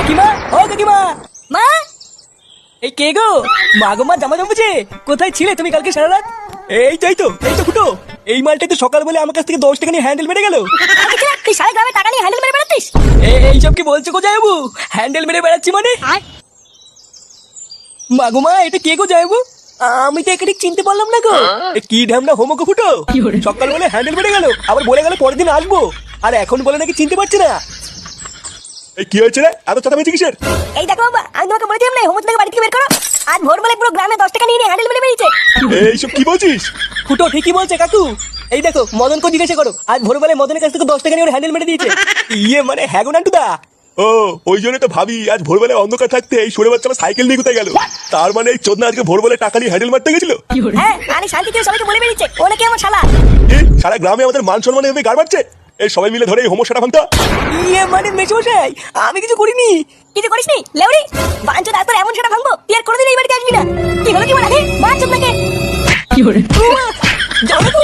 কাকিমা, ও কাকিমা, মা এই কে গো? মা গো, মা জামা জমেছে। কোথায় ছিলে তুমি কালকে সারা রাত? এই তো ফুটো। এই মালটাই তো সকাল বলে আমার কাছ থেকে 10 টাকা নিয়ে হ্যান্ডেল মেরে গেল। তুই সারা গ্রামে টাকা নিয়ে হ্যান্ডেল মেরে বেড়াতিস? এইসব কি বলছো গো জামাইবাবু? হ্যান্ডেল মেরে বেড়াচ্ছি মানে? মা গো, মা এটা কে গো জামাইবাবু? আমি তো একে ঠিক চিনতে পারলাম না গো। এ কি ঢ্যামনা হোমো গো ফুটো। সকাল বলে হ্যান্ডেল মেরে গেল, আবার বলে গেল পরের দিন আসবো, আর এখন বলে নাকি চিনতে পারছি না। এই কি হয়েছে রে? এত চাটামেচি কিসের? এই দেখো বাবা, আমি তোমাকে বলেছিলাম না হোমস থেকে বাড়ি থেকে বের করো। আজ ভোরবেলা পুরো গ্রামে 10 টাকা নিয়ে হ্যান্ডেল মেরে বেরিয়েছে। এইসব কি বলছিস? ফুটো ঠিকই বলছে কাকু। এই দেখো মদনকে জিজ্ঞাসা করো, আজ ভোরবেলায় মদনের কাছ থেকে 10 টাকা নিয়ে ওর হ্যান্ডেল মেরে দিয়েছে। ইয়ে মানে হ্যাঁ গো নান্টুদা। ও, ওই জন্য তো ভাবি আজ ভোরবেলায় অন্ধকার থাকতে এই সরে বাচ্চা আমার সাইকেল নিয়ে কোথায় গেল। তার মানে এই চোদনা আজকে ভোরবেলায় টাকা নিয়ে হ্যান্ডেল মারতে গেছিল। হ্যাঁ, আরে শান্তি থেকে সবাইকে বলে বেরিয়েছে ও নাকি আমার শালা। কি সারা গ্রামে আমাদের মান সম্মান এভাবে গাড় মারছে? এই সবাই মিলে ধরে এই হোমোসাটা ভাঙতা। ইয়ে মানে মেশমশাই, আমি কিছু করিনি। কিছু করিসনি লেউরি? বাঞ্চো দাঁত এমন সেটা ভাঙবো তুই আর কোনোদিন এই বাড়িতে আসবি না। কি হলো কি বলা হে বাঞ্চো নাকি? জামাইবাবু,